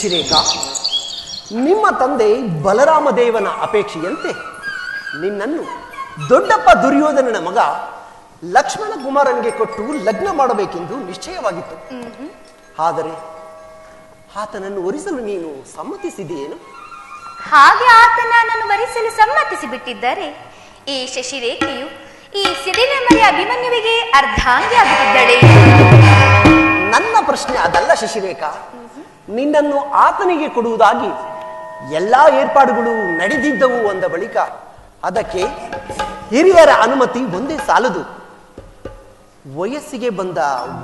ಶಶಿರೇಖಾ, ನಿಮ್ಮ ತಂದೆ ಬಲರಾಮದೇವನ ಅಪೇಕ್ಷೆಯಂತೆ ನಿನ್ನನ್ನು ದೊಡ್ಡಪ್ಪ ದುರ್ಯೋಧನನ ಮಗ ಲಕ್ಷ್ಮಣ ಕುಮಾರನಿಗೆ ಕೊಟ್ಟು ಲಗ್ನ ಮಾಡಬೇಕೆಂದು ನಿಶ್ಚಯವಾಗಿತ್ತು. ಆದರೆ ಆತನನ್ನು ವರಿಸಲು ನೀನು ಸಮ್ಮತಿಸಿದೆಯೇನು? ಹಾಗೆ ಆತನ ನನ್ನನ್ನು ವರಿಸಲು ಸಮ್ಮತಿಸಿ ಬಿಟ್ಟಿದ್ದರೆ ಈ ಶಶಿರೇಖೆಯು ಈ ಸಿಡಿಲ ಮರಿ ಅಭಿಮನ್ಯುವಿಗೆ ಅರ್ಧಾಂಗಿ ಆಗುತ್ತಿದ್ದಳೆ. ನನ್ನ ಪ್ರಶ್ನೆ ಅದಲ್ಲ ಶಶಿರೇಖಾ. ನಿನ್ನನ್ನು ಆತನಿಗೆ ಕೊಡುವುದಾಗಿ ಎಲ್ಲಾ ಏರ್ಪಾಡುಗಳು ನಡೆದಿದ್ದವು ಅಂದ ಬಳಿಕ ಅದಕ್ಕೆ ಹಿರಿಯರ ಅನುಮತಿ ಒಂದೇ ಸಾಲದು. ವಯಸ್ಸಿಗೆ ಬಂದ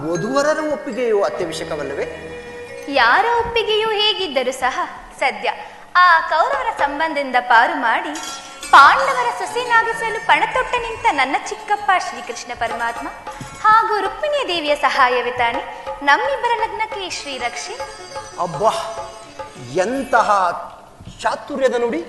ವಧುವರರ ಒಪ್ಪಿಗೆಯು ಅತ್ಯವಶ್ಯಕವಲ್ಲವೇ? ಯಾರ ಒಪ್ಪಿಗೆಯೂ ಹೇಗಿದ್ದರೂ ಸಹ ಸದ್ಯ ಆ ಕೌರವರ ಸಂಬಂಧದಿಂದ ಪಾರು ಮಾಡಿ ಪಾಂಡವರ ಸೊಸೆನಾಗಿಸಲು ಪಣತೊಟ್ಟ ನಿಂತ ನನ್ನ ಚಿಕ್ಕಪ್ಪ ಶ್ರೀಕೃಷ್ಣ ಪರಮಾತ್ಮ ಹಾಗೂ ರುಕ್ಮಿಣಿ ದೇವಿಯ ಸಹಾಯವೇ ತಾನೆ ನಮ್ಮಿಬ್ಬರ ಲಗ್ನಕ್ಕೆ ಶ್ರೀರಕ್ಷೆ. ಅಬ್ಬಾ, ಎಂತಹ ಚಾತುರ್ಯದ ನುಡಿ!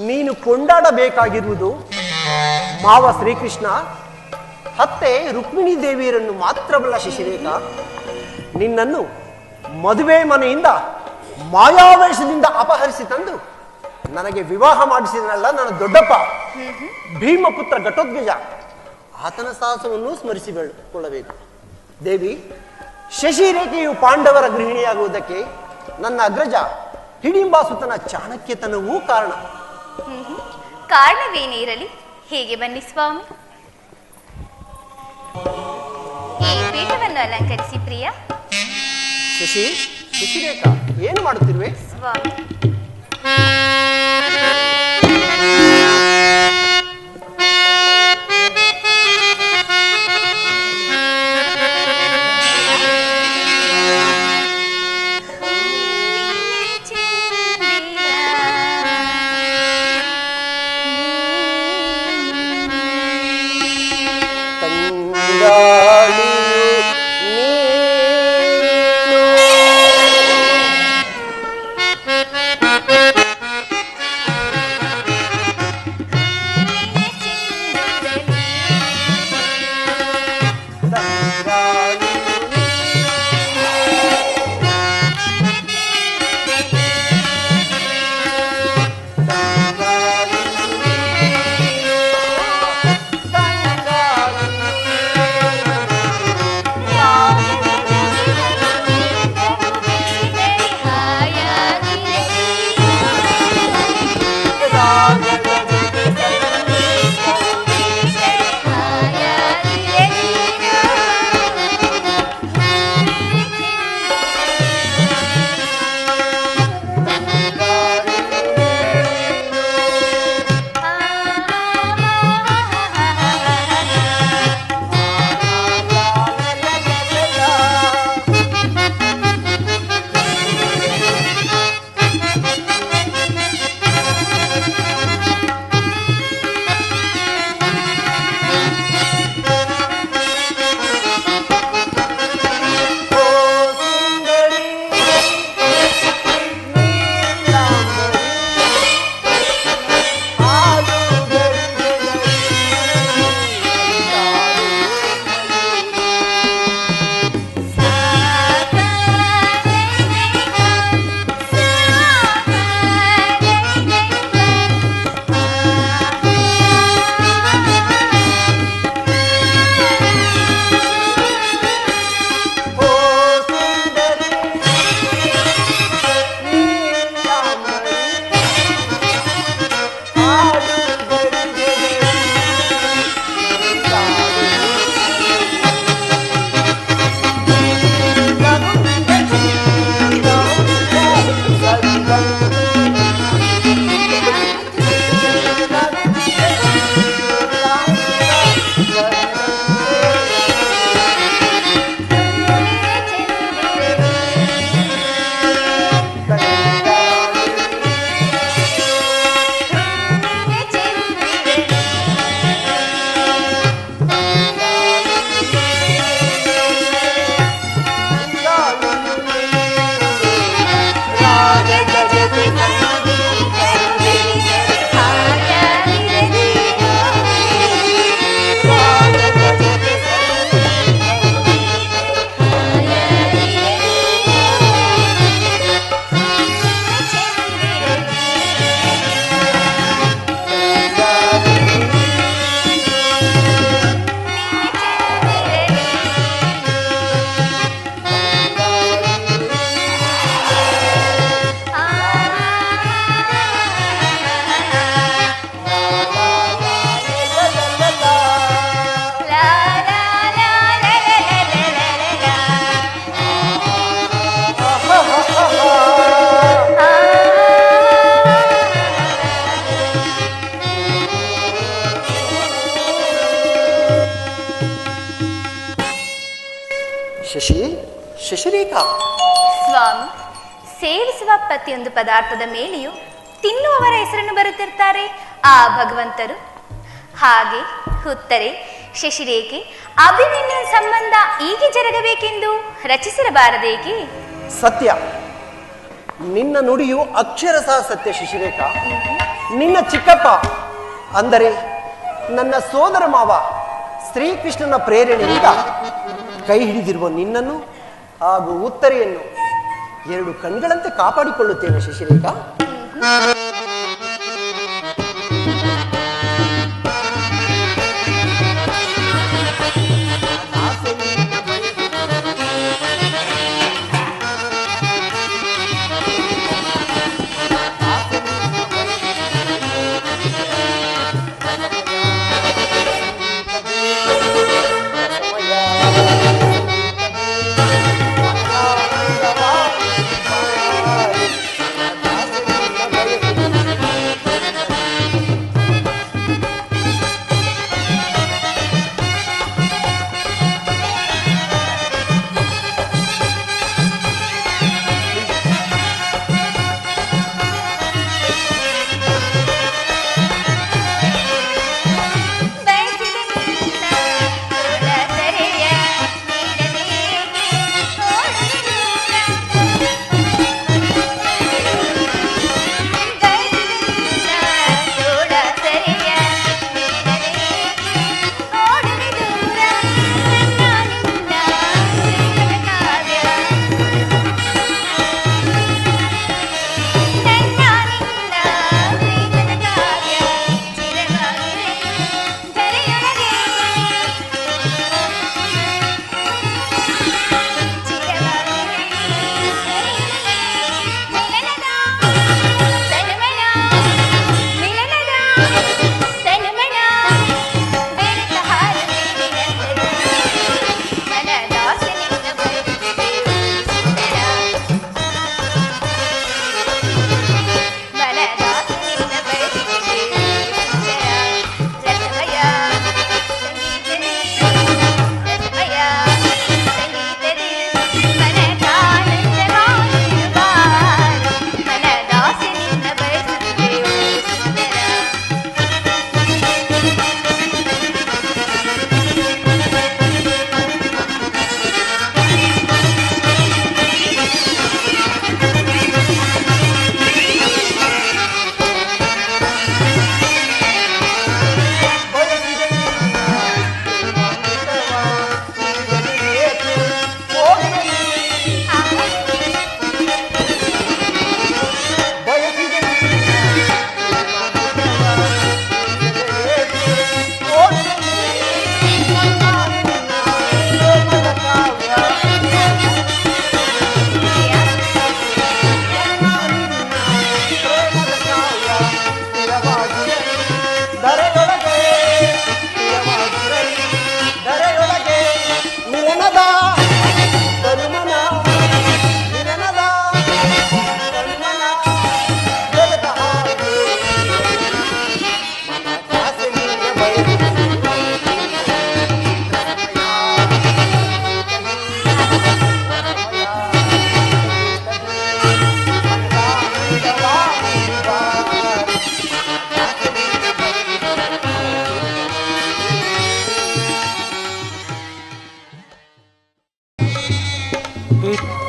ನೀನು ಕೊಂಡಾಡಬೇಕಾಗಿರುವುದು ಮಾವ ಶ್ರೀಕೃಷ್ಣ, ಅತ್ತೆ ರುಕ್ಮಿಣಿ ದೇವಿಯರನ್ನು ಮಾತ್ರವಲ್ಲ ಶಶಿರೇಖಾ. ನಿನ್ನನ್ನು ಮದುವೆ ಮನೆಯಿಂದ ಮಾಯಾವೇಶದಿಂದ ಅಪಹರಿಸಿ ತಂದು ನನಗೆ ವಿವಾಹ ಮಾಡಿಸಿದನಲ್ಲ ನನ್ನ ದೊಡ್ಡಪ್ಪ ಭೀಮಪುತ್ರ ಘಟೋತ್ಕಜ, ಆತನ ಸಾಹಸವನ್ನು ಸ್ಮರಿಸಿಕೊಳ್ಳಬೇಕು. ದೇವಿ, ಶಶಿರೇಖೆಯು ಪಾಂಡವರ ಗೃಹಿಣಿಯಾಗುವುದಕ್ಕೆ ನನ್ನ ಅಗ್ರಜ ಹಿಡಿಂಬಾಸುತನ ಚಾಣಕ್ಯತನವೂ ಕಾರಣ. ಕಾರಣವೇನೇ ಇರಲಿ, ಹೇಗೆ ಬನ್ನಿ ಸ್ವಾಮಿ. ಈ ಪೀಠವನ್ನು ಅಲಂಕರಿಸಿ ಪ್ರಿಯ. ಶಶಿರೇಖಾ, ಏನು ಮಾಡುತ್ತಿರುವೆ? ಸ್ವಾಮಿ, ಶಶಿರೇಖಾ, ಸ್ವಾಮಿ, ಸೇವಿಸುವ ಪ್ರತಿಯೊಂದು ಪದಾರ್ಥದ ಮೇಲೆಯೂ ತಿನ್ನುವವರ ಹೆಸರನ್ನು ಬರುತ್ತಿರ್ತಾರೆ ಆ ಭಗವಂತರು. ಹಾಗೆ ಉತ್ತರೆ ಶಶಿರೇಖೆ ಅಭಿಮನ್ಯುವಿನ ಸಂಬಂಧ ಹೀಗೆ ಜರುಗಬೇಕೆಂದು ರಚಿಸಿರಬಾರದೇಕೆ? ಸತ್ಯ, ನಿನ್ನ ನುಡಿಯು ಅಕ್ಷರಶಃ ಸತ್ಯ ಶಶಿರೇಖಾ. ನಿನ್ನ ಚಿಕ್ಕಪ್ಪ ಅಂದರೆ ನನ್ನ ಸೋದರ ಮಾವ ಶ್ರೀಕೃಷ್ಣನ ಪ್ರೇರಣೆಯಿಂದ ಕೈ ಹಿಡಿದಿರುವ ನಿನ್ನನ್ನು ಹಾಗೂ ಉತ್ತರೆಯನ್ನು ಎರಡು ಕಣ್ಗಳಂತೆ ಕಾಪಾಡಿಕೊಳ್ಳುತ್ತೇನೆ ಶಶಿರೇಖಾ.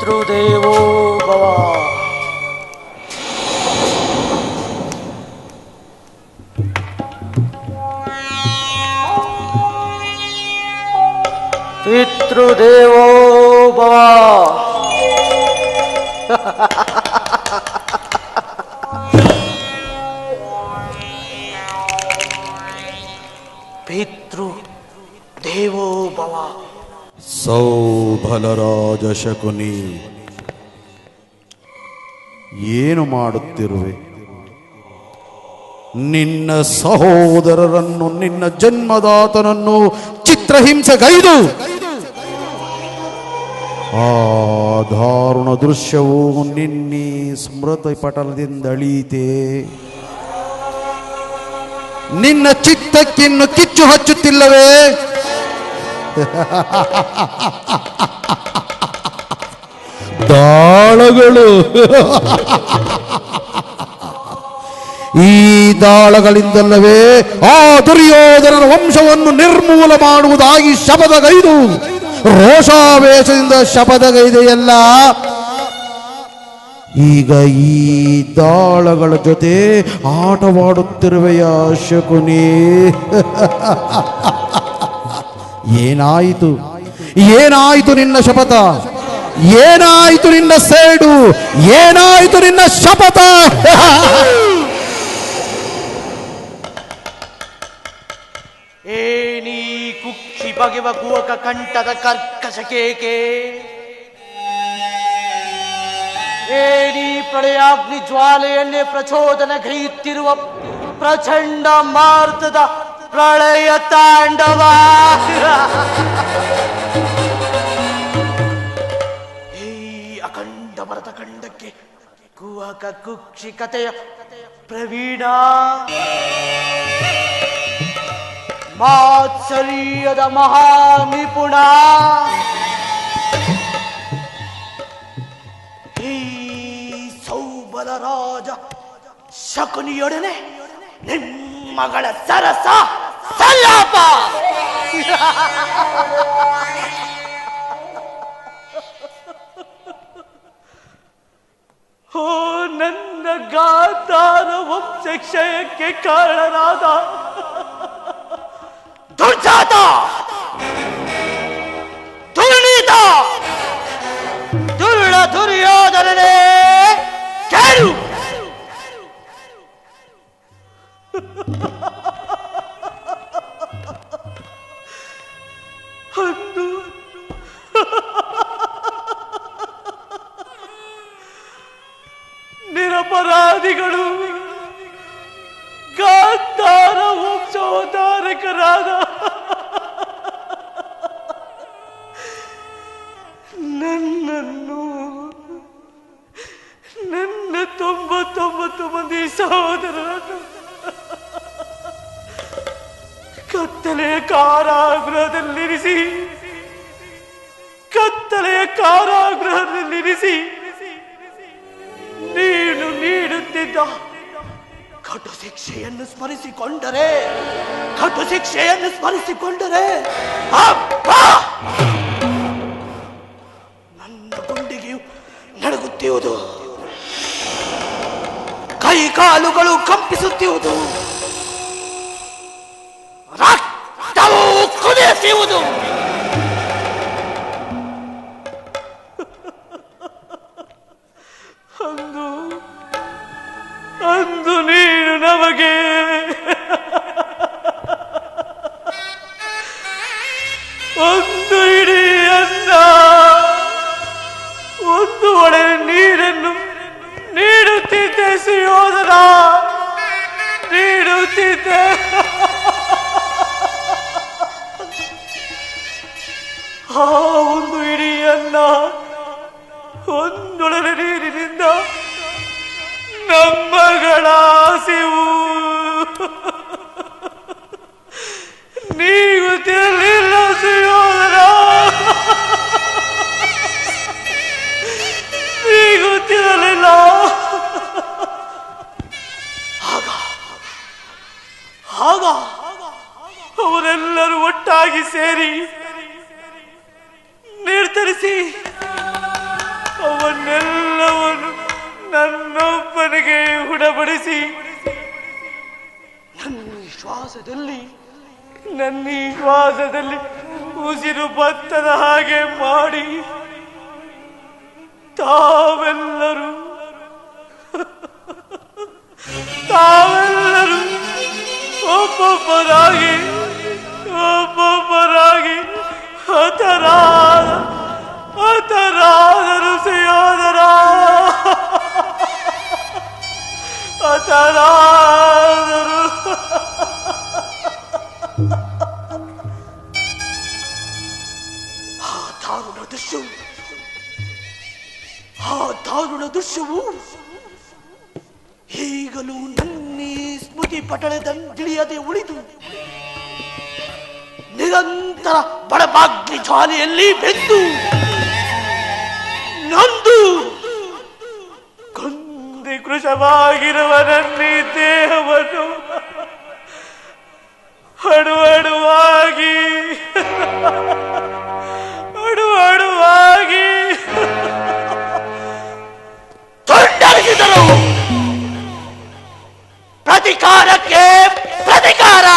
ಪಿತೃದೇವೋ ಭವ. ಪಿತೃದೇವೋ ಭವ. ಪಿತೃ ದೇವೋ ಭವ. ಸೌಬಲರಾಜ ಶಕುನಿ, ಏನು ಮಾಡುತ್ತಿರುವೆ? ನಿನ್ನ ಸಹೋದರರನ್ನು, ನಿನ್ನ ಜನ್ಮದಾತನನ್ನು ಚಿತ್ರಹಿಂಸೆಗೈದು ಆ ದಾರುಣ ದೃಶ್ಯವು ನಿನ್ನೆ ಸ್ಮೃತಿ ಪಟಲದಿಂದ ಅಳೀತೆ. ನಿನ್ನ ಚಿತ್ತಕ್ಕಿನ್ನು ಕಿಚ್ಚು ಹಚ್ಚುತ್ತಿಲ್ಲವೇ? ದಾಳಗಳು, ಈ ದಾಳಗಳಿಂದಲ್ಲವೇ ಆ ದುರ್ಯೋಧನನ ವಂಶವನ್ನು ನಿರ್ಮೂಲ ಮಾಡುವುದಾಗಿ ಶಪಥಗೈದು, ರೋಷಾವೇಶದಿಂದ ಶಪಥಗೈದೆಯಲ್ಲ. ಈಗ ಈ ದಾಳಗಳ ಜೊತೆ ಆಟವಾಡುತ್ತಿರುವೆಯ ಶಕುನಿ? ಏನಾಯಿತು? ಏನಾಯಿತು ನಿನ್ನ ಶಪಥ? ಏನಾಯಿತು ನಿನ್ನ ಸೇಡು? ಏನಾಯಿತು ನಿನ್ನ ಶಪಥ? ಏನಿ ಕುಕ್ಷಿ ಬಗೆವ ಗುವಕ ಕಂಠದ ಕರ್ಕಶ ಕೇಕೆ, ಏನಿ ಪ್ರಳಯಾಗ್ನಿ ಜ್ವಾಲೆಯನ್ನೇ ಪ್ರಚೋದನಗೈಯುತ್ತಿರುವ ಪ್ರಚಂಡ ಮಾರುತದ ಪ್ರಳಯ ತಾಂಡವ. ಈ ಅಖಂಡ ಭರತ ಖಂಡಕ್ಕೆ ಕುಹಕ ಕುಕ್ಷಿ ಕಥೆಯ ಪ್ರವೀಣ, ಮಾತ್ಸರ್ಯದ ಮಹಾನಿಪುಣ, ಈ ಸೌಬಲರಾಜ ಶಕುನಿಯೊಡನೆ ನಿಮ್ಮಗಳ ಸರಸ ಸಲ್ಲಾಪ. ಓ ನನ್ನ ಗಾತಾರ ವಂಶಕ್ಷಯಕ್ಕೆ ಕಾರಣರಾದ ದುರ್ಜಾತ, ದುರ್ನೀತ, ದುರ್ಳ ದುರ್ಯೋಧನನೇ ಕೇಳು. ಅಂದು ನಿರಪರಾಧಿಗಳು ಗಾಂಧಾರ ವಂಶೋದ್ಧಾರಕರಾದ ನನ್ನನ್ನು, ನನ್ನ 99 ಮಂದಿ ಸಹೋದರರನ್ನು ಕತ್ತಲೆಯ ಕಾರಾಗೃಹದಲ್ಲಿರಿಸಿ, ಕತ್ತಲೆಯ ಕಾರಾಗೃಹದಲ್ಲಿರಿಸಿ ನೀನು ನೀಡುತ್ತಿದ್ದ ಕಟು ಶಿಕ್ಷೆಯನ್ನು ಸ್ಮರಿಸಿಕೊಂಡರೆ, ಕಟು ಶಿಕ್ಷೆಯನ್ನು ಸ್ಮರಿಸಿಕೊಂಡರೆ ಅಬ್ಬಾ, ನನ್ನ ಗುಂಡಿಗೆಯು ನಡುಗುತ್ತಿರುವುದು, ಕೈ ಕಾಲುಗಳು ಕಂಪಿಸುತ್ತಿರುವುದು, ರಕ್ತವು ಕುದಿಯುತ್ತಿರುವುದು. ಅಂದು ನೀನು ನಮಗೆ ಒಂದು ಇಡೀ ಅನ್ನ, ಒಂದು ಒಳೆ ನೀರನ್ನು ನೀಡುತ್ತಿದ್ದೆ ಸುಯೋಧನ, ನೀಡುತ್ತಿದ್ದೆ. ಆ ಒಂದು ಇಡೀ ಅನ್ನ, ಒಂದೊಳೆ ನೀರಿನಿಂದ ನಮ್ಮಗಳ ಹಸಿವು ನೀಗುತ್ತಿರಲಿಲ್ಲ ಸುಯೋಧನ, ನೀಗುತ್ತಿರಲಿಲ್ಲ. ಆಗ ಅವರೆಲ್ಲರೂ ಒಟ್ಟಾಗಿ ಸೇರಿ ನಿರ್ಧರಿಸಿ ನನಗೆ ಉಣಬಡಿಸಿ ನನ್ನ ಶ್ವಾಸದಲ್ಲಿ ಉಸಿರು ಬತ್ತದ ಹಾಗೆ ಮಾಡಿ ತಾವೆಲ್ಲರೂ ಒಬ್ಬೊಬ್ಬರಾಗಿ ಹತರಾದರು ಸುಯೋಧನ ಹತರಾದರು. ಆ ದಾರುಣ ದೃಶ್ಯವು ಈಗಲೂ ನನ್ನಿ ಸ್ಮೃತಿ ಪಟಳದಂತಿಳಿಯದೆ ಉಳಿದು ನಿರಂತರ ಬಡಪಾಗ್ನಿ ಜ್ವಾಲೆಯಲ್ಲಿ ಬೆಂದು ನೊಂದು ಕೊಂದೆ ಕೃಶವಾಗಿರುವ ನನ್ನಿ ದೇಹವನ್ನು ಅಡುವಾಗಿ ತುಂಡರಿಸಿದರು. ಪ್ರತಿಕಾರಕ್ಕೆ ಪ್ರತಿಕಾರ,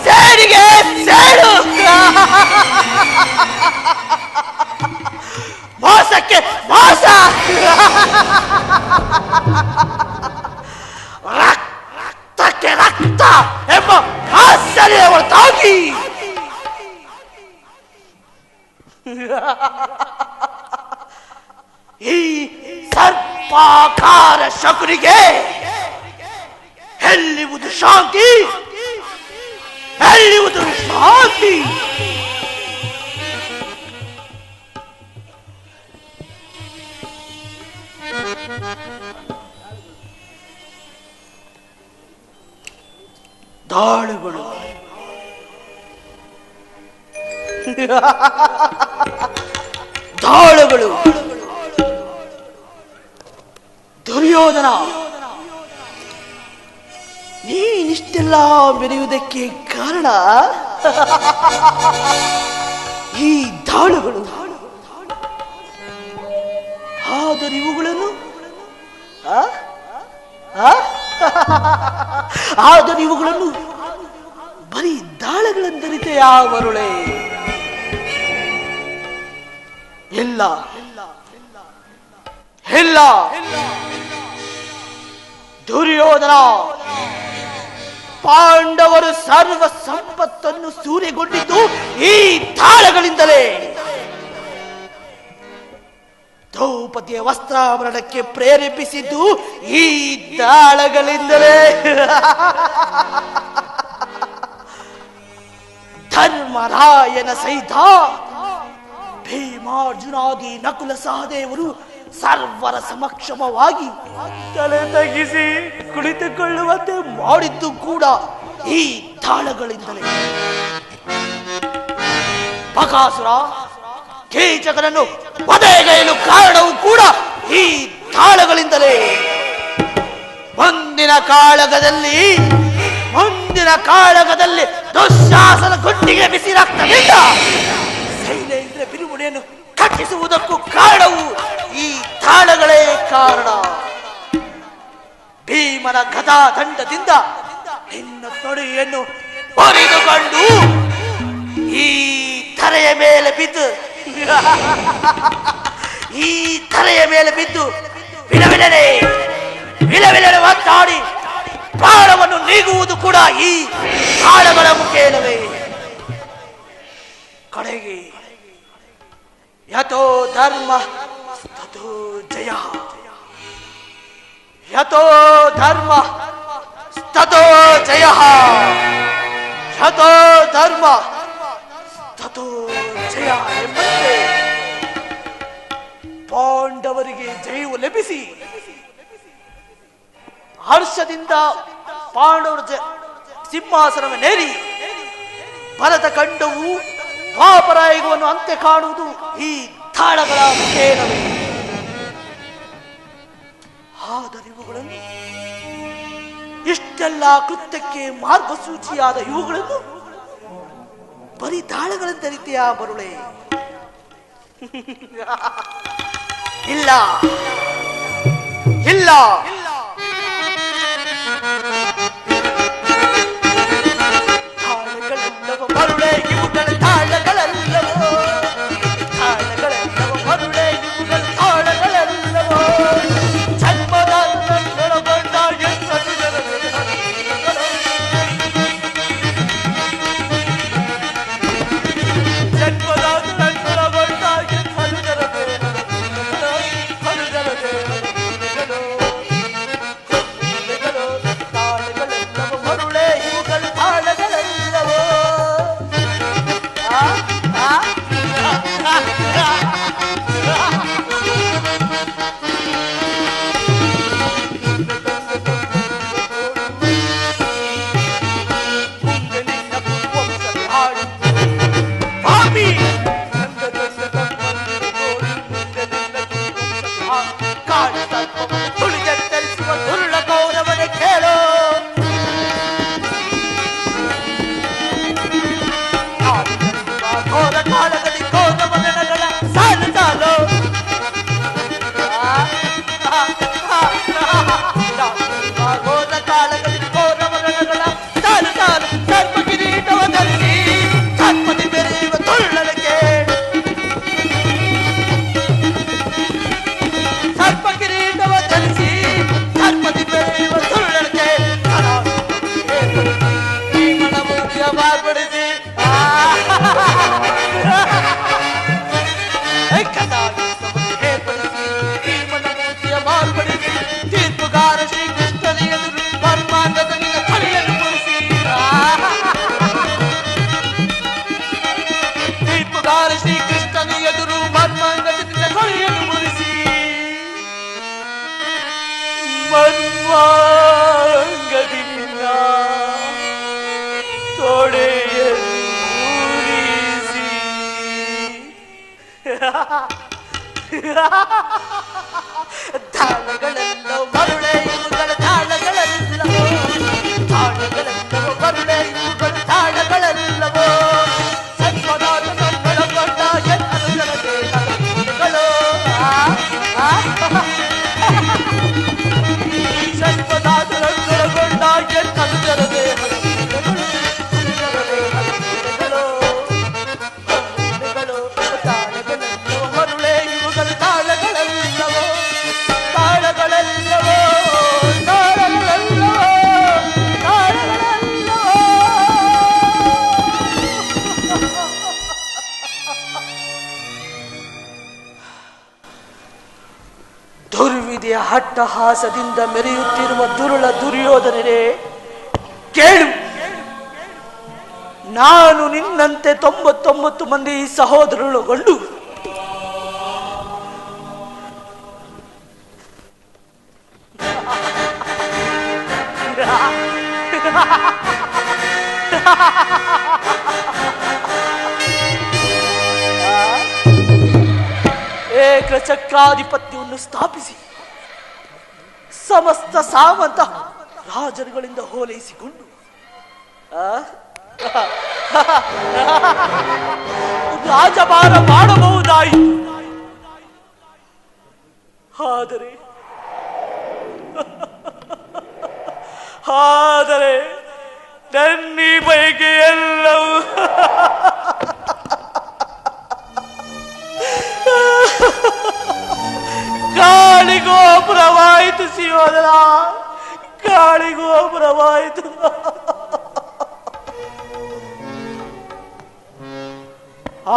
ಸೇಡಿಗೆ ಸೇಡು, ಮೋಸಕ್ಕೆ ಮೋಸ, ರಕ್ತಕ್ಕೆ ರಕ್ತ ಎಂಬ ಆಶ್ಚರ್ಯ ಹೊರತಾಗಿ ಈ ಸರ್ಪಾಕಾರ ಶಕುನಿಗೆ ಎಲ್ಲಿವುದು ಶಾಂತಿ, ಎಲ್ಲಿವುದು ಶಾಂತಿ. ದಾಳುಗಳು ದಾಳುಗಳು ದುರ್ಯೋಧನ, ನೀನಿಷ್ಟೆಲ್ಲ ಬೆರೆಯುವುದಕ್ಕೆ ಕಾರಣ ಈ ದಾಳುಗಳು. ಆದರೆ ಇವುಗಳನ್ನು ಬರೀ ದಾಳಗಳೆಂದರಿತೆಯಾ ಮರುಳೆ? ಇಲ್ಲ ಇಲ್ಲ, ದುರ್ಯೋಧನ, ಪಾಂಡವರು ಸರ್ವ ಸಂಪತ್ತನ್ನು ಸೂರೆಗೊಂಡಿದ್ದು ಈ ದಾಳಗಳಿಂದಲೇ. ದ್ರೌಪದಿಯ ವಸ್ತ್ರಾಭರಣಕ್ಕೆ ಪ್ರೇರೇಪಿಸಿದ್ದು ಈ ದಾಳಗಳಿಂದಲೇ. ಧರ್ಮರಾಯನ ಸಹಿತ ಭೀಮಾರ್ಜುನಾದಿ ನಕುಲ ಸಹದೇವರು ಸರ್ವರ ಸಮಕ್ಷಮವಾಗಿ ತಲೆ ತಗ್ಗಿಸಿ ಕುಳಿತುಕೊಳ್ಳುವಂತೆ ಮಾಡಿದ್ದು ಕೂಡ ಈ ದಾಳಗಳಿಂದಲೇ. ಬಕಾಸುರ ಕೀಚಕನನ್ನು ವಧೆಗೈಯಲು ಕಾರಣವೂ ಕೂಡ ಈ ದಾಳಗಳಿಂದಲೇ. ಮುಂದಿನ ಕಾಳಗದಲ್ಲಿ ದುಶ್ಯಾಸನ ಗುಂಡಿಗೆ ಬಿಸಿ ರಕ್ತದಿಂದ ಶೈಲೇಂದ್ರ ಬಿರುಮುಡಿಯನ್ನು ಕಟ್ಟಿಸುವುದಕ್ಕೂ ಕಾರಣವು ಈ ದಾಳಗಳೇ ಕಾರಣ. ಭೀಮನ ಗದಾ ದಂಡದಿಂದ ನಿನ್ನ ತೊಡೆಯನ್ನು ಹೊರಿದುಕೊಂಡು ಈ ಧರೆಯ ಮೇಲೆ ಬಿದ್ದು ವಿಲವಿಲನೆ ಒತ್ತಾಡಿ ಪ್ರಾಣವನ್ನು ನೀಗುವುದು ಕೂಡ ಈ ದಾಳಗಳ ಮುಖೇನವೇ. ಕಡೆಗೆ ಯಥೋ ಧರ್ಮ ತಥೋ ಜಯ, ಯಥೋ ಧರ್ಮ ತಥೋ ಜಯ, ಯಥೋ ಧರ್ಮ ತಥೋ ಜಯ ಎಂಬಂತೆ ಪಾಂಡವರಿಗೆ ಜಯವು ಲಭಿಸಿ ಹರ್ಷದಿಂದ ಪಾಂಡವರ ಸಿಂಹಾಸನವನ್ನೇರಿ ಭರತ ಖಂಡವು ದ್ವಾಪರಾಯುಗವನ್ನು ಅಂತ್ಯ ಕಾಣುವುದು ಈ ದಾಳಗಳ ಮುಖೇನವೇ. ಆದರೆ ಇವುಗಳನ್ನು, ಇಷ್ಟೆಲ್ಲ ಕೃತ್ಯಕ್ಕೆ ಮಾರ್ಗಸೂಚಿಯಾದ ಇವುಗಳನ್ನು ಬರೀ ದಾಳಗಳಂತೆ ರೀತಿಯ ಬರುಳೆ. ಇಲ್ಲ ಇಲ್ಲ ತಾಳಗಳೆಲ್ಲವೋ ಮರುಳೆ ಇವುಗಳ ತಾಳಗಳೆಲ್ಲವೋ ತಾಳಗಳೆಲ್ಲವೋ ಮರುಳೆ ಇವುಗಳ ತಾಳಗಳೆಲ್ಲವೋ ಜನ್ಮದ ನನ್ನೊಳಗೊಂಡ ತೀರ್ಪುಗಾರ ಶ್ರೀಕೃಷ್ಣನ ಎದುರು ಮರ್ಮಾಂಗದ ನಿನ್ನ ತಲೆಯನ್ನು ಮುರಿಸಿ ತೀರ್ಪುಗಾರ ಶ್ರೀಕೃಷ್ಣನ ಎದುರು ಮರ್ಮಾಂಗದ ನಿನ್ನ ತಲೆಯನ್ನು ಮುರಿಸಿ ಮರ್ಮಾಂಗದಿ ನಿನ್ನ ತೊಡೆಯನ್ನು ಮುರಿಸಿ ತಾಳಗಳೆಲ್ಲವೋ ಮರುಳೆ ಇವುಗಳ ತಾಳಗಳೆಲ್ಲವೋ ತಾಳಗಳೆಲ್ಲವೋ ಮರುಳೆ ಇವುಗಳ ತಾಳಗಳೆಲ್ಲವೋ ಸನ್ಮದಾದ ನನ್ನೊಳಗೊಂಡ ಎನ್ನನುಜರದೆ ನಗಗಳು ಸನ್ಮದಾದ ನನ್ನೊಳಗೊಂಡ ಎನ್ನನುಜರದೆ ದುರ್ವಿಧಿಯ ಹಟ್ಟಹಾಸದಿಂದ ಮೆರೆಯುತ್ತಿರುವ ದುರುಳ ದುರ್ಯೋಧನರೇ ಕೇಳು, ನಾನು ನಿನ್ನಂತೆ 99 ಮಂದಿ ಸಹೋದರರುಗೊಂಡು ಏಕಚಕ್ರಾಧಿಪತ್ಯವನ್ನು ಸ್ಥಾಪಿಸಿ ಸಮಸ್ತ ಸಾಮಂತ ರಾಜರುಗಳಿಂದ ಹೋಲೈಸಿಕೊಂಡು ರಾಜಭಾರ ಮಾಡಬಹುದಾಯಿತು. ಆದರೆ ನನ್ನೀ ಬಯಕೆ ಎಲ್ಲವೂ ಗಾಳಿಗೋಪುರವಾಯಿತು ಸಿಯೋದರ, ಗಾಳಿಗೋಪುರವಾಯಿತು.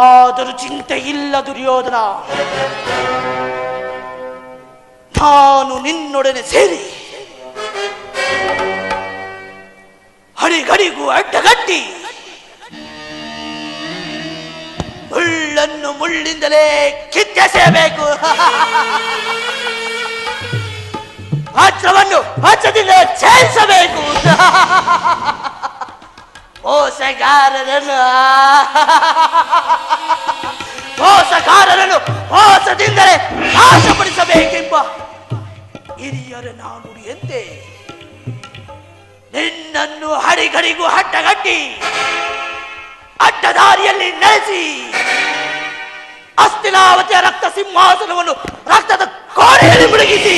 ಆದರೂ ಚಿಂತೆ ಇಲ್ಲ ದುರ್ಯೋಧನ, ನಾನು ನಿನ್ನೊಡನೆ ಸೇರಿ ಹಡಿಗಡಿಗೂ ಅಡ್ಡಗಟ್ಟಿ ಮುಳ್ಳನ್ನು ಮುಳ್ಳಿಂದಲೇ ಕಿತ್ತೆಸೆಯಬೇಕು, ವಜ್ರವನ್ನು ವಜ್ರದಿಂದ ಛೇದಿಸಬೇಕು. ಮೋಸಗಾರರನ್ನು ಮೋಸದಿಂದಲೇ ನಾಶಪಡಿಸಬೇಕೆಂಬ ಹಿರಿಯರ ನಾನುಡಿಯಂತೆ ನಿನ್ನನ್ನು ಹಡಿಗಡಿಗೂ ಅಡ್ಡಗಟ್ಟಿ ಅಡ್ಡದಾರಿಯಲ್ಲಿ ನೆಲೆಸಿ ಹಸ್ತಿನಾವತಿಯ ರಕ್ತ ಸಿಂಹಾಸನವನ್ನು ರಕ್ತದ ಕೋರೆಯಲ್ಲಿ ಮುಳುಗಿಸಿ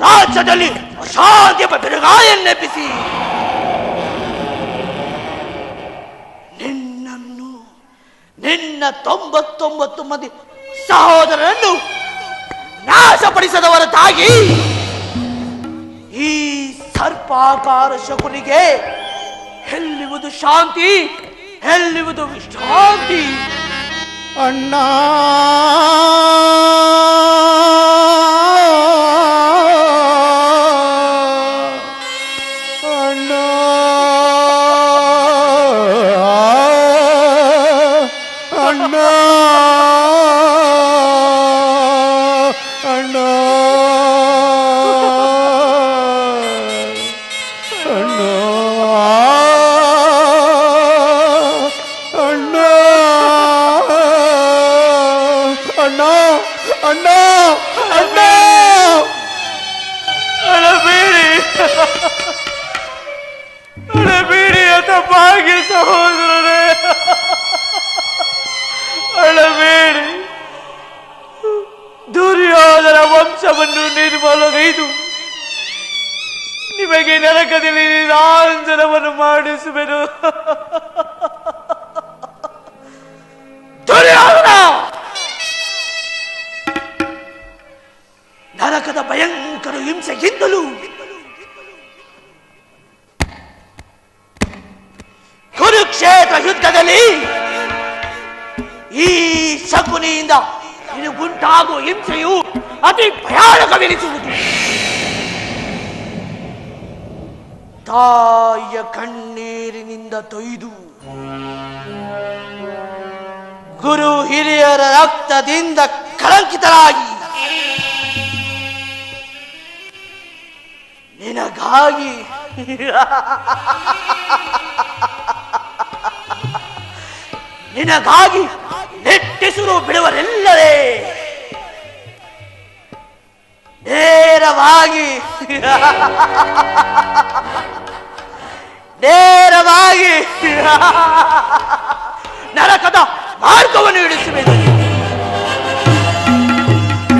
ರಾಜ್ಯದಲ್ಲಿ ಅಶಾಂತಿಯ ಬಿರುಗಾಳಿಯನ್ನೆಬ್ಬಿಸಿ ನಿನ್ನ 99 ಮಂದಿ ಸಹೋದರರನ್ನು ನಾಶಪಡಿಸದವರದಾಗಿ ಈ ಸರ್ಪಾಕಾರ ಶಕುನಿಗೆ ಎಲ್ಲಿವುದು ಶಾಂತಿ, ಎಲ್ಲಿವುದು ವಿಶ್ರಾಂತಿ? ಅಣ್ಣ ಅಣ್ಣ ಅಣ್ಣ ಅಣ್ಣ ಅಣ್ಣ ಅಣ್ಣ ಅಣ್ಣ ಅಣ್ಣ ಅಳಬೇಡಿ ತಪ್ಪಾಗಿ ಸಹೋದರರೇ, ಅಳಬೇಡಿ. ದುರ್ಯೋಧನ ವಂಶವನ್ನು ನಿರ್ಮೂಲಗೈದು ನಿಮಗೆ ನರಕದಲ್ಲಿ ನಿರಾಂಜನವನ್ನು ಮಾಡಿಸುವೆನು. ದುರ್ಯೋಧನ ನರಕದ ಭಯಂಕರ ಹಿಂಸೆಗಿಂತಲೂ ಕುರುಕ್ಷೇತ್ರ ಯುದ್ಧದಲ್ಲಿ ಈ ಶಕುನಿಯಿಂದ ನಿನಗುಂಟಾಗುವ ಹಿಂಸೆಯು ಅತಿ ಭಯಾನಕವೆನಿಸುವುದು. ತಾಯಿಯ ಕಣ್ಣೀರಿನಿಂದ ತೊಯ್ದು ಗುರು ಹಿರಿಯರ ರಕ್ತದಿಂದ ಕಳಂಕಿತರಾಗಿ ನಿನಗಾಗಿ ನಿನಗಾಗಿ ನೆಟ್ಟಿಸುರು ಬಿಡುವರೆಲ್ಲರೇ ನೇರವಾಗಿ ನರಕದ ಮಾರ್ಗವನ್ನು ಇಳಿಸುವೆನು.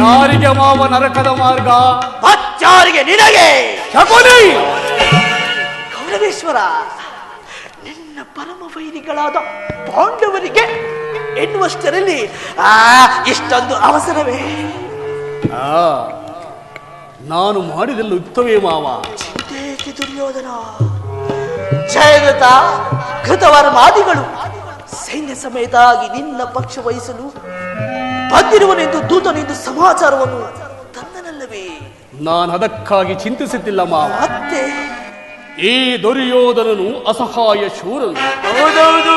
ಯಾರಿಗೆ ಮಾವ ನರಕದ ಮಾರ್ಗ? ಮತ್ತಾರಿಗೆ ನಿನಗೆ ಶಕುನಿ. ಗೌರವೇಶ್ವರ, ನಿನ್ನ ಪರಮ ವೈರಿಗಳಾದ ಪಾಂಡವರಿಗೆ ಎನ್ನುವಷ್ಟರಲ್ಲಿ ಇಷ್ಟೊಂದು ಅವಸರವೇ? ನಾನು ಮಾಡಿದೆಲ್ಲ ಯುಕ್ತವೇ ಮಾವ. ಚಿಂತೇಕೆ ದುರ್ಯೋಧನ? ಜಯದ್ರಥ ಕೃತವರ್ಮಾದಿಗಳು ಸೈನ್ಯ ಸಮೇತಾಗಿ ನಿನ್ನ ಪಕ್ಷ ವಹಿಸಲು ಬಂದಿರುವನೆಂದು ದೂತನೆಂದು ಸಮಾಚಾರವನ್ನು ತಂದನಲ್ಲವೇ? ನಾನು ಅದಕ್ಕಾಗಿ ಚಿಂತಿಸುತ್ತಿಲ್ಲ ಮಾವ. ಮತ್ತೆ ಈ ದುರ್ಯೋಧನನು ಅಸಹಾಯ ಶೂರನು. ಹೌದೌದು,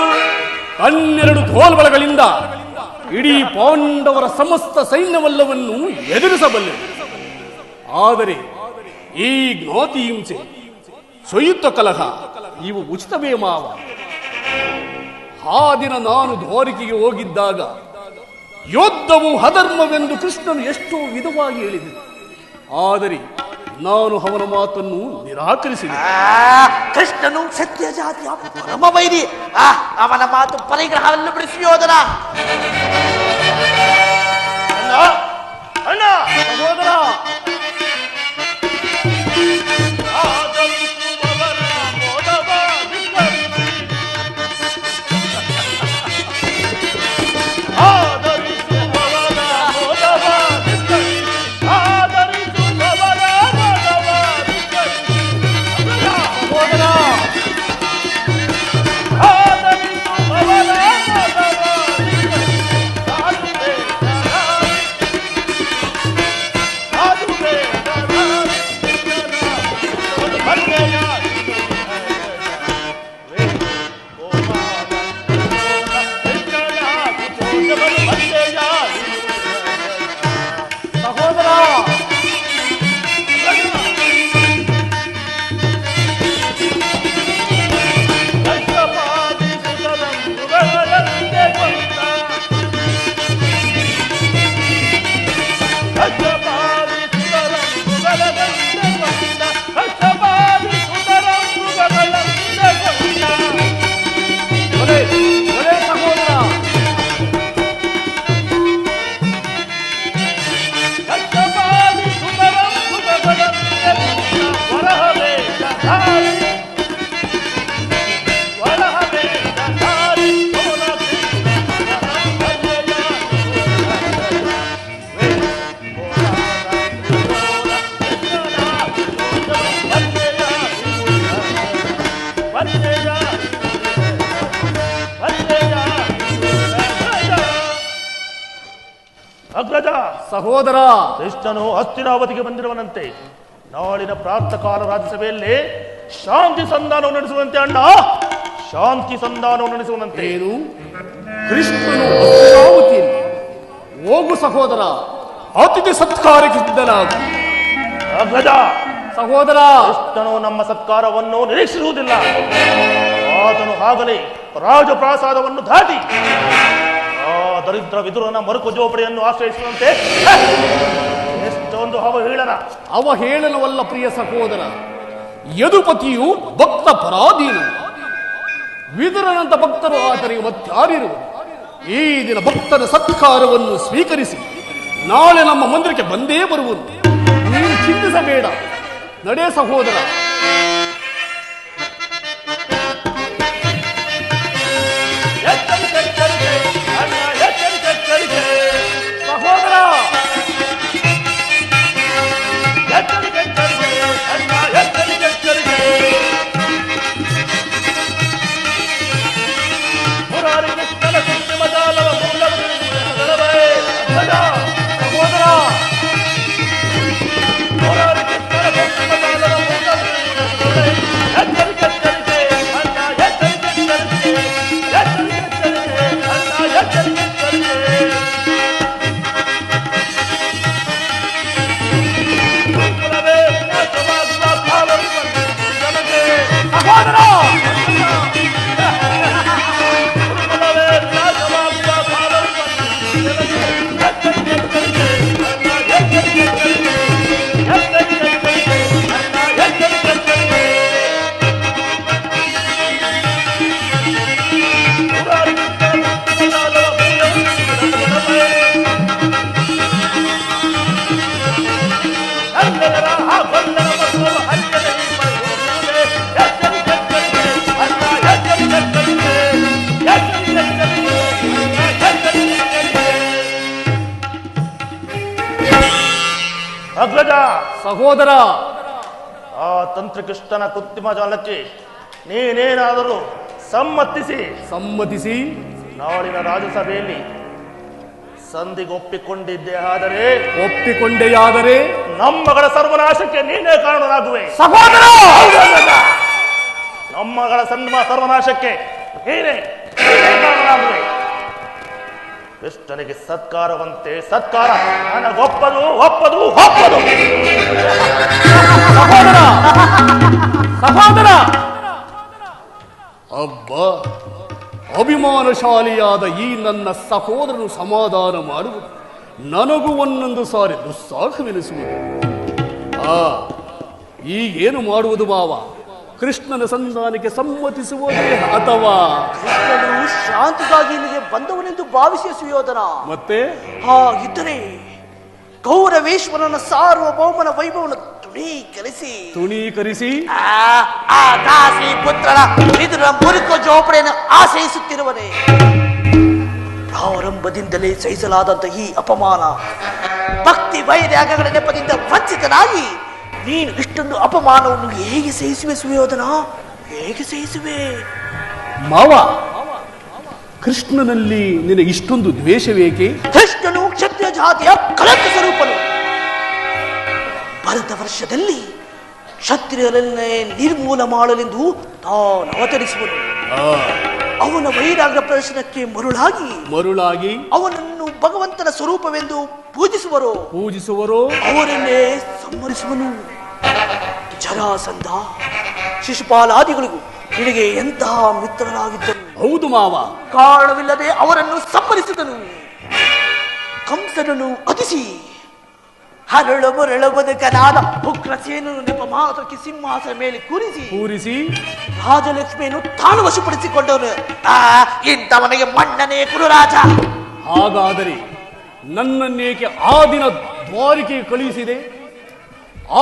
12 ಧೋಲ್ಬಲಗಳಿಂದ ಇಡೀ ಪಾಂಡವರ ಸಮಸ್ತ ಸೈನ್ಯವಲ್ಲವನ್ನು ಎದುರಿಸಬಲ್ಲೆ. ಆದರೆ ಈ ಜ್ಞಾತಿ ಹಿಂಸೆ, ಸೊಯುತ್ತ ಕಲಹ ಇವು ಉಚಿತವೇ ಮಾವ. ಆ ದಿನ ನಾನು ದ್ವಾರಕೆಗೆ ಹೋಗಿದ್ದಾಗ ಯುದ್ಧವು ಅಧರ್ಮವೆಂದು ಕೃಷ್ಣನು ಎಷ್ಟೋ ವಿಧವಾಗಿ ಹೇಳಿದೆ. ಆದರೆ ನಾನು ಅವನ ಮಾತನ್ನು ನಿರಾಕರಿಸಿದೆ. ಕೃಷ್ಣನು ಸತ್ಯ ಜಾತಿಯ ಪರಮ ವೈರಿ. ಅವನ ಮಾತು ಪರಿಗ್ರಹವನ್ನು ಬಿಡಿಸುವುದರ ಅಣ್ಣ ಸಹೋದರ ಅಗ್ರಜ, ಸಹೋದರ, ಕೃಷ್ಣನು ಹಸ್ತಿನಾವತಿಗೆ ಬಂದಿರುವನಂತೆ. ನಾಳಿನ ಪ್ರಾತಃಕಾಲ ರಾಜ್ಯಸಭೆಯಲ್ಲಿ ಶಾಂತಿ ಸಂಧಾನವನ್ನು ನಡೆಸುವಂತೆ ಅಣ್ಣ, ಶಾಂತಿ ಸಂಧಾನವನ್ನು ನಡೆಸುವಂತೆ. ಏನು ಕೃಷ್ಣನು ಅಮರಾವತಿಯಲ್ಲಿ? ಹೋಗು ಸಹೋದರ, ಅತಿಥಿ ಸತ್ಕಾರಕ್ಕೆ ಸಿದ್ಧನಾಗು. ಅಗ್ರಜ, ಸಹೋದರ, ಕೃಷ್ಣನು ನಮ್ಮ ಸತ್ಕಾರವನ್ನು ನಿರೀಕ್ಷಿಸುವುದಿಲ್ಲ. ಆತನು ಆಗಲೇ ರಾಜಪ್ರಾಸಾದವನ್ನು ದಾಟಿ ಆ ದರಿದ್ರ ವಿದುರನ ಮರುಕು ಜೋಪಡಿಯನ್ನು ಆಶ್ರಯಿಸುವಂತೆ ಎಷ್ಟೊಂದು ಅವಹೇಳನವಲ್ಲ ಪ್ರಿಯ ಸಹೋದರ. ಯದುಪತಿಯು ಭಕ್ತ ಪರಾಧೀನ. ವಿದುರನಂತ ಭಕ್ತರು ಆತನಿಗೆ ಮತ್ತಾರಿರುವರು. ಈ ದಿನ ಭಕ್ತನ ಸತ್ಕಾರವನ್ನು ಸ್ವೀಕರಿಸಿ ನಾಳೆ ನಮ್ಮ ಮಂದಿರಕ್ಕೆ ಬಂದೇ ಬರುವುದು. ನೀನು ಚಿಂತಿಸಬೇಡ. ನಡೆ ಸಹೋದರ. ಸಹೋದರ, ಅಗ್ರಜ, ಸಹೋದರ, ಆ ತಂತ್ರಕೃಷ್ಣನ ಕೃತ್ರಿಮ ಜಾಲಕ್ಕೆ ನೀನೇನಾದರೂ ಸಮ್ಮತಿಸಿ ನಾಳಿನ ರಾಜ್ಯಸಭೆಯಲ್ಲಿ ಸಂಧಿಗೆ ಒಪ್ಪಿಕೊಂಡೆಯಾದರೆ ನಮ್ಮಗಳ ಸರ್ವನಾಶಕ್ಕೆ ನೀನೇ ಕಾರಣನಾಗುವೆ. ಸಹೋದರ, ನಮ್ಮಗಳ ಸರ್ವನಾಶಕ್ಕೆ ನೀನೇ ಕಾರಣನಾಗುವೆ. ಕೃಷ್ಣನಿಗೆ ಸತ್ಕಾರವಂತೆ ಸತ್ಕಾರ ನನಗೊಪ್ಪದು ಒಪ್ಪದು ಒಪ್ಪದು. ಸಹೋದರ, ಸಹೋದರ, ಅಬ್ಬ ಅಭಿಮಾನಶಾಲಿಯಾದ ಈ ನನ್ನ ಸಹೋದರನು ಸಮಾಧಾನ ಮಾಡುವುದು ನನಗೂ ಒಂದೊಂದು ಸಾರಿ ದುಸ್ಸಾಹವೆನಿಸುವುದು. ಈಗೇನು ಮಾಡುವುದು ಮಾವ? ಕೃಷ್ಣನ ಸಂಧಾನಕ್ಕೆ ಸಮ್ಮತಿಸುವುದೇ ಅಥವಾ ಕೃಷ್ಣನು ಶಾಂತಿಗಾಗಿ ಇಲ್ಲಿಗೆ ಬಂದವನೆಂದು ಭಾವಿಸಿಯ ಸುಯೋಧನ? ಮತ್ತೆ ಇದ್ದರೆ ಕೌರವೇಶ್ವರನ ಸಾರ್ವಭೌಮನ ವೈಭವನ ತುಣೀಕರಿಸಿ ಆ ದಾಸಿ ಪುತ್ರನ ವಿದುರ ಮುರುಕು ಜೋಪಡೆಯನ್ನು ಆಶ್ರಯಿಸುತ್ತಿರುವನೇ. ಪ್ರಾರಂಭದಿಂದಲೇ ಸಹಿಸಲಾದಂತ ಈ ಅಪಮಾನ, ಭಕ್ತಿ ವೈರಾಗ್ಯಗಳ ನೆಪದಿಂದ ವಂಚಿತನಾಗಿ ನೀನು ಇಷ್ಟೊಂದು ಅಪಮಾನವನ್ನು ಹೇಗೆ ಸಹಿಸುವೆ ಸುಯೋಧನ? ಹೇಗೆ ಸಹಿಸುವೆ? ಮಾವ, ಕೃಷ್ಣನಲ್ಲಿ ನಿನಗೆ ಇಷ್ಟೊಂದು ದ್ವೇಷವೇಕೆ? ಕೃಷ್ಣನು ಕ್ಷತ್ರಿಯ ಜಾತಿಯ ಕಳಂಕ ಸ್ವರೂಪನು. ಭರತ ವರ್ಷದಲ್ಲಿ ಕ್ಷತ್ರಿಯರನ್ನೇ ನಿರ್ಮೂಲ ಮಾಡಲೆಂದು ತಾನು ಅವತರಿಸುವನು. ಅವನ ವೈರಾಗ್ಯ ಪ್ರದರ್ಶನಕ್ಕೆ ಮರುಳಾಗಿ ಅವನನ್ನು ಭಗವಂತನ ಸ್ವರೂಪವೆಂದು ಪೂಜಿಸುವರು. ಅವರನ್ನೇ ಸಂಹರಿಸುವನು. ಜರಾಸಂಧ, ಶಿಶುಪಾಲಾದಿಗಳಿಗೂ ನಿನಗೆ ಎಂತಹ ಮಿತ್ರರಾಗಿದ್ದರು. ಹೌದು ಮಾವ. ಕಾರಣವಿಲ್ಲದೆ ಅವರನ್ನು ಸಂಹರಿಸಿದನು. ಕಂಸನನ್ನು ಅತಿಸಿ ಹರಳು ಬದುಕನಾದ ಉಗ್ರಸೇನು ನೆಪ ಮಾತ್ರಕ್ಕೆ ಸಿಂಹಾಸನ ಮೇಲೆ ಕೂರಿಸಿ ರಾಜಲಕ್ಷ್ಮಿಯನ್ನು ತಾನು ವಶಪಡಿಸಿಕೊಂಡವನು. ಇಂಥವನಿಗೆ ಮಣ್ಣನೇ ಕುರುರಾಜ. ಹಾಗಾದರೆ ನನ್ನನ್ನೇಕೆ ಆ ದಿನ ದ್ವಾರಿಕೆಗೆ ಕಳುಹಿಸಿದೆ?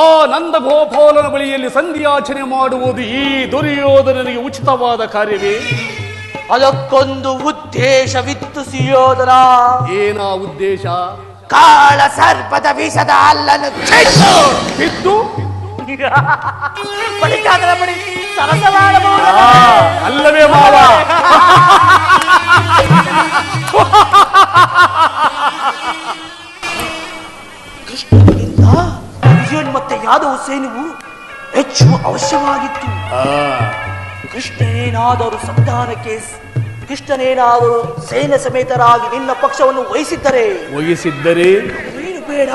ಆ ನಂದ ಗೋಪಾಲನ ಬಳಿಯಲ್ಲಿ ಸಂಧ್ಯಾಚನೆ ಮಾಡುವುದು ಈ ದುರ್ಯೋಧನನಿಗೆ ಉಚಿತವಾದ ಕಾರ್ಯವೇ? ಅದಕ್ಕೊಂದು ಉದ್ದೇಶವಿತ್ತು ಸುಯೋಧನ. ಏನಾ ಉದ್ದೇಶ? ಕಾಳ ಸರ್ಪದ ವಿಷದ ಅಲ್ಲನ್ನು ಬಿದ್ದು ಬಳಿಕಾದರ ಬಳಿ ಸರಸ ಮಾಡಬಹುದು ಅಲ್ಲವೇ ಮಾವ? ಯಾದವ ಸೈನ್ಯವು ಹೆಚ್ಚು ಅವಶ್ಯವಾಗಿತ್ತು. ಕೃಷ್ಣನೇನಾದರೂ ಕೃಷ್ಣನೇನಾದರೂ ಸೈನ್ಯ ಸಮೇತರಾಗಿ ನಿನ್ನ ಪಕ್ಷವನ್ನು ವಹಿಸಿದ್ದರೆ ಏನು ಬೇಡ,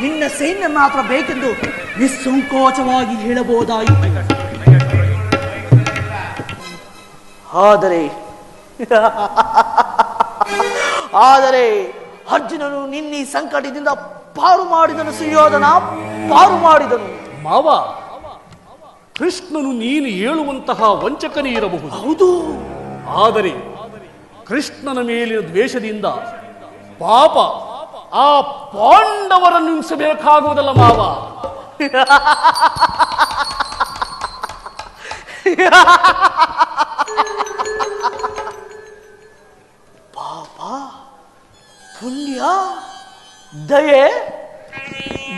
ನಿನ್ನ ಸೈನ್ಯ ಮಾತ್ರ ಬೇಕೆಂದು ನಿಸ್ಸಂಕೋಚವಾಗಿ ಹೇಳಬಹುದಾಯಿತು. ಆದರೆ ಅರ್ಜುನನು ನಿನ್ನ ಸಂಕಟದಿಂದ ಪಾರು ಮಾಡಿದನು. ಸುಯೋಧನ ಪಾರು ಮಾಡಿದನು. ಮಾವ, ಕೃಷ್ಣನು ನೀನು ಹೇಳುವಂತಹ ವಂಚಕನೇ ಇರಬಹುದು. ಹೌದು. ಆದರೆ ಕೃಷ್ಣನ ಮೇಲಿನ ದ್ವೇಷದಿಂದ ಪಾಪ ಆ ಪಾಂಡವರನ್ನು ಹಿಂಸಬೇಕಾಗುವುದಲ್ಲ ಮಾವ. ಪಾಪ, ಪುಣ್ಯ, ದಯೆ,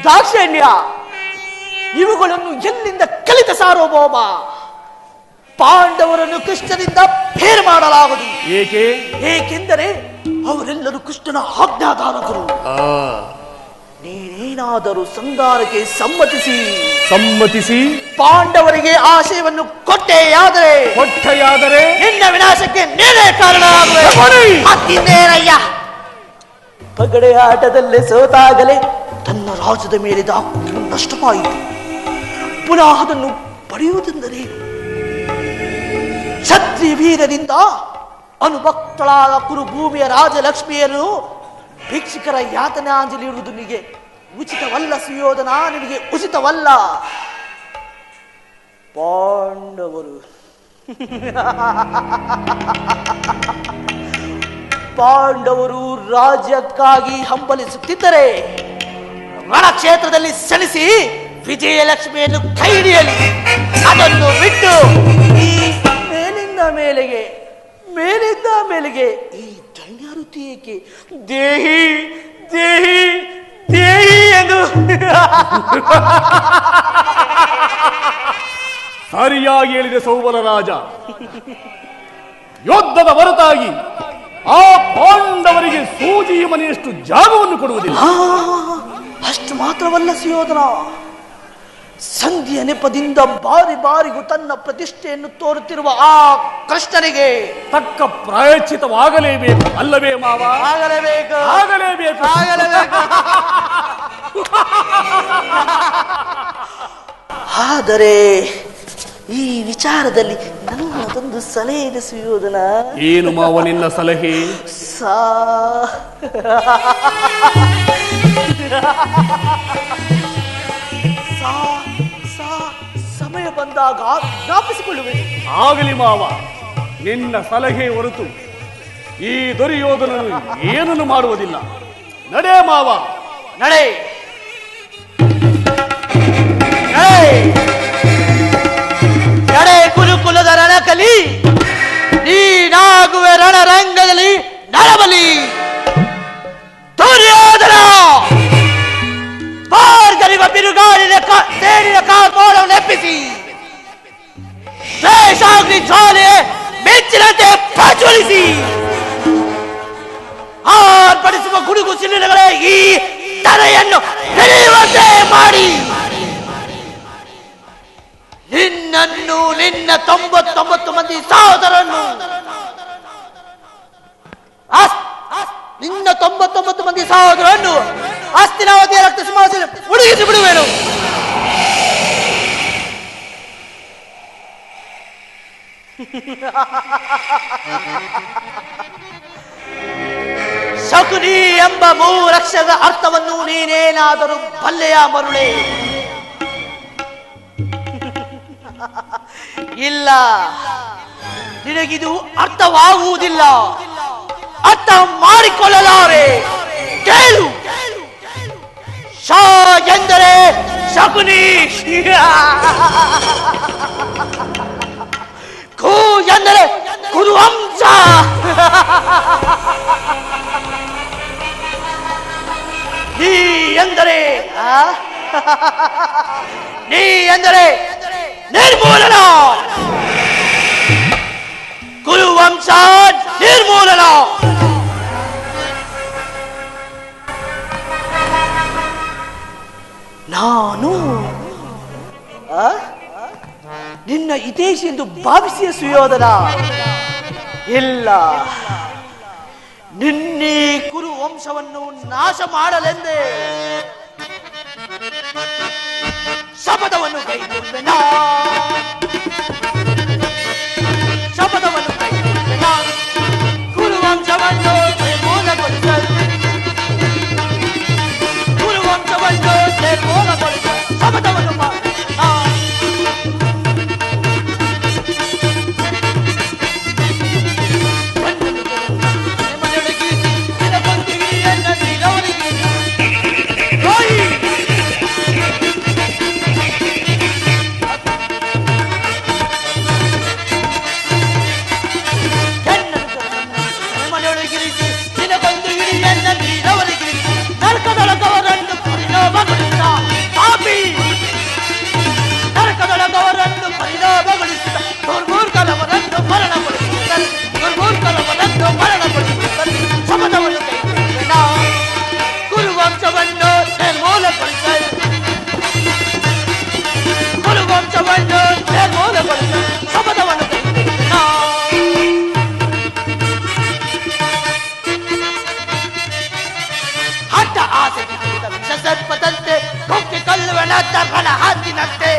ದಾಕ್ಷಿಣ್ಯ ಇವುಗಳನ್ನು ಎಲ್ಲಿಂದ ಕಲಿತ ಸಾರ್ವಭೌಮ? ಪಾಂಡವರನ್ನು ಕೃಷ್ಣನಿಂದ ಬೇರೆ ಮಾಡಲಾಗದು. ಏಕೆಂದರೆ ಅವರೆಲ್ಲರೂ ಕೃಷ್ಣನ ಆಜ್ಞಾಧಾರಕರು. ನೀನೇನಾದರೂ ಸಂಧಾನಕ್ಕೆ ಸಮ್ಮತಿಸಿ ಪಾಂಡವರಿಗೆ ಆಶಯವನ್ನು ಕೊಟ್ಟೆಯಾದರೆ ನಿನ್ನ ವಿನಾಶಕ್ಕೆ ನೀನೇ ಕಾರಣವಾಗುವೆ. ಮತ್ತಿನ್ನೇನಯ್ಯ? ಪಗಡೆ ಆಟದಲ್ಲೇ ಸೋತಾಗಲೇ ತನ್ನ ರಾಜ್ಯದ ಮೇಲಿದ ನಷ್ಟವಾಯಿತು. ಪುನಃ ಅದನ್ನು ಪಡೆಯುವುದೆಂದರೆ ಕ್ಷತ್ರಿಯ ವೀರರಿಂದ ಅನುಭಕ್ತಳಾದ ಕುರುಭೂಮಿಯ ರಾಜಲಕ್ಷ್ಮಿಯನ್ನು ಭಿಕ್ಷುಕರ ಯಾತನಾಂಜಲಿ ಇಡುವುದು ನಿನಗೆ ಉಚಿತವಲ್ಲ. ಸುಯೋಧನ, ನಿನಗೆ ಉಚಿತವಲ್ಲ. ಪಾಂಡವರು ರಾಜ್ಯಕ್ಕಾಗಿ ಹಂಬಲಿಸುತ್ತಿದ್ದರೆ ರಣಕ್ಷೇತ್ರದಲ್ಲಿ ಸೆಣಸಿ ವಿಜಯಲಕ್ಷ್ಮಿಯನ್ನು ಕೈ ಹಿಡಿಯಲಿ. ಅದನ್ನು ಬಿಟ್ಟು ಈ ಮೇಲಿಂದ ಮೇಲೆಗೆ ಈ ದೈನ್ಯಾರುತಿ ಏಕೆ? ದೇಹಿ ದೇಹಿ ದೇಹಿ ಎಂದು ಸರಿಯಾಗಿ ಹೇಳಿದೆ ಸೌಬಲ ರಾಜ. ಯುದ್ಧದ ಹೊರತಾಗಿ ಆ ಪಾಂಡವರಿಗೆ ಸೂಜಿ ಮನೆಯಷ್ಟು ಜಾಗವನ್ನು ಕೊಡುವುದಿಲ್ಲ. ಅಷ್ಟು ಮಾತ್ರವಲ್ಲ ಸುಯೋಧನ, ಸಂಧಿಯ ನೆಪದಿಂದ ಬಾರಿಗೂ ತನ್ನ ಪ್ರತಿಷ್ಠೆಯನ್ನು ತೋರುತ್ತಿರುವ ಆ ಕೃಷ್ಣನಿಗೆ ತಕ್ಕ ಪ್ರಾಯಶ್ಚಿತವಾಗಲೇಬೇಕು ಅಲ್ಲವೇ ಮಾವ? ಆಗಲೇಬೇಕು. ಆದರೆ ಈ ವಿಚಾರದಲ್ಲಿ ನನ್ನದೊಂದು ಸಲಹೆ ಇದೆ ಸುಯೋಧನ. ಏನು ಮಾವ ನಿನ್ನ ಸಲಹೆ? ಸಮಯ ಬಂದಾಗ ಜ್ಞಾಪಿಸಿಕೊಳ್ಳುವೆ. ಆಗಲಿ ಮಾವ, ನಿನ್ನ ಸಲಹೆ ಹೊರತು ಈ ದುರ್ಯೋಧನನು ಏನನ್ನು ಮಾಡುವುದಿಲ್ಲ. ನಡೆ ಮಾವ, ನಡೆ. ಕುಲುಕುಲದ ರಣಕಲಿ ನೀನಾಗುವೆ ರಣರಂಗದಲ್ಲಿ ನರಬಲಿ. ದುರ್ಯೋಧನ ಭಾರ್ಗವಿವ ಬಿರುಗಾಳಿನ ಸೇರಿನ ಕಾಲ್ಕೋಳವನ್ನು ಎಪ್ಪಿಸಿ ದ್ವೇಷಾಗ್ನಿ ಜ್ವಾಲೆ ಮೆಚ್ಚಿನಂತೆ ಪ್ರಜ್ವಲಿಸಿ ಆರ್ಪಡಿಸುವ ಗುಡುಗು ಸಿಡಿಲುಗಳೇ ಈ ತಲೆಯನ್ನು ಹಿಡಿಯುವಂತೆ ಮಾಡಿ ನಿನ್ನನ್ನು ನಿನ್ನ 99 ಮಂದಿ ಸಹೋದರನ್ನು ಹಸ್ತಿನಾವತಿಯ ರಕ್ತ ಸಿಂಹಾಸನ ಉಡುಗಿಸಿ ಬಿಡುವೆನು. ಶಕುನಿ ಎಂಬ 3 ಅಕ್ಷರದ ಅರ್ಥವನ್ನು ನೀನೇನಾದರೂ ಬಲ್ಲೆಯ ಮರುಳೆ? ಇಲ್ಲ, ನಿನಗಿದು ಅರ್ಥವಾಗುವುದಿಲ್ಲ. ಅರ್ಥ ಮಾಡಿಕೊಳ್ಳಲಾರೆ. ಕೇಳು. ಶ ಎಂದರೆ ಶಕುನಿ, ಕು ಎಂದರೆ ಕುರುವಂಶ, ನೀ ಎಂದರೆ ನಿರ್ಮೂಲನ. ಕುರುವಂಶ ನಿರ್ಮೂಲನ. ನಾನು ಹಿತೇಶಿ ಎಂದು ಭಾವಿಸಿಯ ಸುಯೋಧನ. ಇಲ್ಲ, ನಿನ್ನೆ ಕುರು ವಂಶವನ್ನು ನಾಶ ಮಾಡಲೆಂದೇ ಶಪಥವನ್ನು ಕೈಗೊಂಡೆನಾ, ಶಪಥವನ್ನು ಕೈಗೊಂಡೆನಾ. ಕುರು ವಂಶವನ್ನು ನಿರ್ಮೂಲಗೊಳಿಸಲು, ಕುರು ವಂಶವನ್ನು ನಿರ್ಮೂಲಗೊಳಿಸಲು ಶಪಥವನ್ನು ಮಾಡಿದೆನಾ. ಸರ್ಪದಂತೆ ಕೊಕ್ಕೆ ಕಲ್ಲುವನ ತಪ್ಪನ ಹಾಕಿನಂತೆ